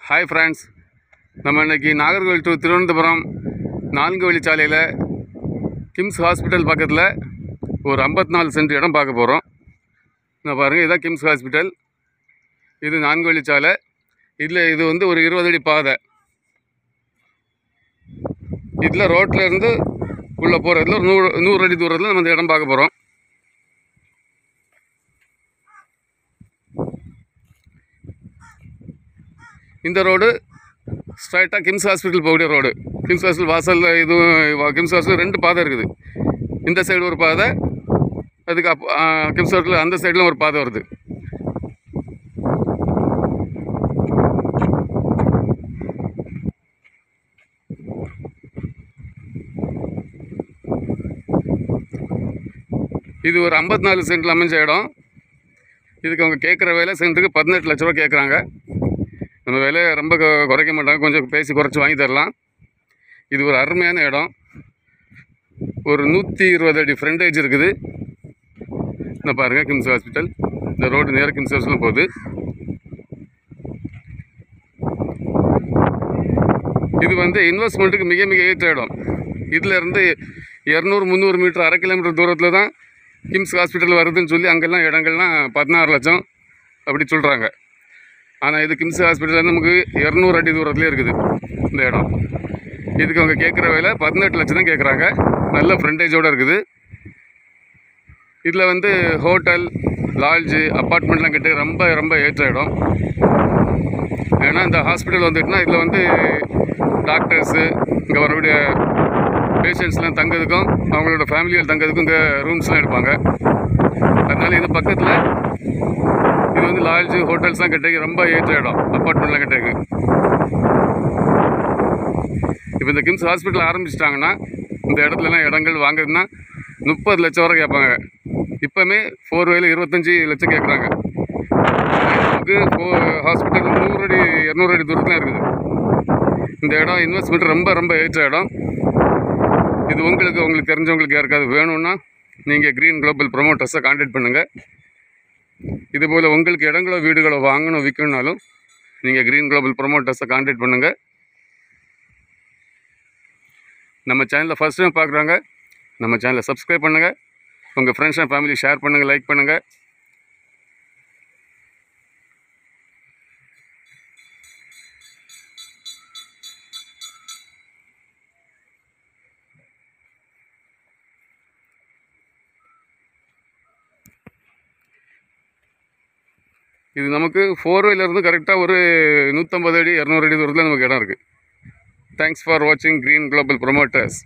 Hi friends, நம்ம இன்றைக்கி Nagercoil to Thiruvananthapuram 4 வழிச்சாலையில் KIMS hospital பக்கத்தில் ஒரு 54 சென்ட் இடம் பார்க்க போகிறோம். நான் பாருங்கள், இதான் கிம்ஸ் ஹாஸ்பிட்டல். இது 4 வழிச்சாலை. இது வந்து ஒரு 20 அடி பாதை. இதில் ரோட்டில் இருந்து உள்ளே போகிறதுல ஒரு 100 அடி தூரத்தில் நம்ம இந்த இடம் பார்க்க போகிறோம். இந்த ரோடு ஸ்ட்ரைட்டாக கிம்ஸ் ஹாஸ்பிட்டல் போகக்கூடிய ரோடு. கிம்ஸ் ஹாஸ்பிட்டல் வாசலில் கிம்ஸ் ஹாஸ்பிட்டல் 2 பாதை இருக்குது. இந்த சைடு ஒரு பாதை, அதுக்கு கிம்ஸ் ஹாஸ்பிட்டல் அந்த சைடில் ஒரு பாதை வருது. இது ஒரு 54 சென்டில் அமைஞ்ச இடம். இதுக்கு அவங்க கேட்குற விலை சென்ட்டுக்கு 18 லட்ச ரூபா கேட்குறாங்க. நம்ம விலையை ரொம்ப குறைக்க மாட்டாங்க, கொஞ்சம் பேசி குறைச்சி வாங்கி தரலாம். இது ஒரு அருமையான இடம். ஒரு 120 அடி ஃப்ரண்டேஜ் இருக்குது. இந்த பாருங்கள், கிம்ஸ் ஹாஸ்பிட்டல். இந்த ரோடு நேராக கிம்ஸ் ஹாஸ்பிட்டல் போகுது. இது வந்து இன்வெஸ்ட்மெண்ட்டுக்கு மிக மிக ஏற்ற இடம். இதிலேருந்து 200-300 மீட்டர், 1/2 கிலோமீட்டர் தூரத்தில் தான் கிம்ஸ் ஹாஸ்பிட்டல் வருதுன்னு சொல்லி அங்கெல்லாம் இடங்கள்லாம் 16 லட்சம் அப்படி சொல்கிறாங்க. ஆனால் இது கிம்ஸ் ஹாஸ்பிட்டல்லேருந்து நமக்கு 200 அடி தூரத்துலேயே இருக்குது இந்த இடம். இதுக்கு அவங்க கேட்குற விலை 18 லட்சம் தான் கேட்குறாங்க. நல்ல ஃப்ரண்டேஜோடு இருக்குது. இதில் வந்து ஹோட்டல், லாட்ஜு, அப்பார்ட்மெண்ட்லாம் கிட்டே ரொம்ப ரொம்ப ஏற்ற இடம். ஏன்னா இந்த ஹாஸ்பிட்டல் வந்துட்டுனா இதில் வந்து டாக்டர்ஸு, இங்கே வரக்கூடிய பேஷண்ட்ஸ்லாம் தங்கிறதுக்கும் அவங்களோட ஃபேமிலியில் தங்கிறதுக்கும் இங்கே ரூம்ஸ்லாம் எடுப்பாங்க. அதனால் இது பக்கத்தில் இது வந்து லாட்ஜு, ஹோட்டல்ஸ்லாம் கிட்டே ரொம்ப ஏற்ற இடம். அப்பார்ட்மெண்ட்லாம் கிட்டே. இப்போ இந்த கிம்ஸ் ஹாஸ்பிட்டல் ஆரம்பிச்சிட்டாங்கன்னா இந்த இடத்துலலாம் இடங்கள் வாங்குறதுன்னா 30 லட்சம் வரை கேட்பாங்க. இப்போமே 4 வேல 25 லட்சம் கேட்குறாங்க. நமக்கு ஹாஸ்பிட்டல் 100 அடி 200 அடி தூரத்தில் இருக்குது. இந்த இடம் இன்வெஸ்ட்மெண்ட் ரொம்ப ரொம்ப ஏற்ற இடம். இது உங்களுக்கு தெரிஞ்சவங்களுக்கு யாருக்காவது வேணும்னா நீங்கள் க்ரீன் குளோபல் ப்ரொமோட்டர்ஸை கான்டாக்ட் பண்ணுங்கள். இதுபோல் உங்களுக்கு இடங்களோ வீடுகளோ வாங்கணும் விற்கணுன்னாலும் நீங்கள் க்ரீன் குளோபல் ப்ரொமோட்டர்ஸை கான்டாக்ட் பண்ணுங்கள். நம்ம சேனலில் ஃபஸ்ட் டைம் பார்க்குறாங்க, நம்ம சேனலை சப்ஸ்கிரைப் பண்ணுங்கள். உங்கள் ஃப்ரெண்ட்ஸ் அண்ட் ஃபேமிலி ஷேர் பண்ணுங்கள், லைக் பண்ணுங்கள். இது நமக்கு 4 வேலேருந்து கரெக்டாக ஒரு 150 அடி 200 அடி தூரத்தில் நமக்கு இடம் இருக்குது. தேங்க்ஸ் ஃபார் வாட்சிங் க்ரீன் குளோபல் ப்ரொமோட்டர்ஸ்.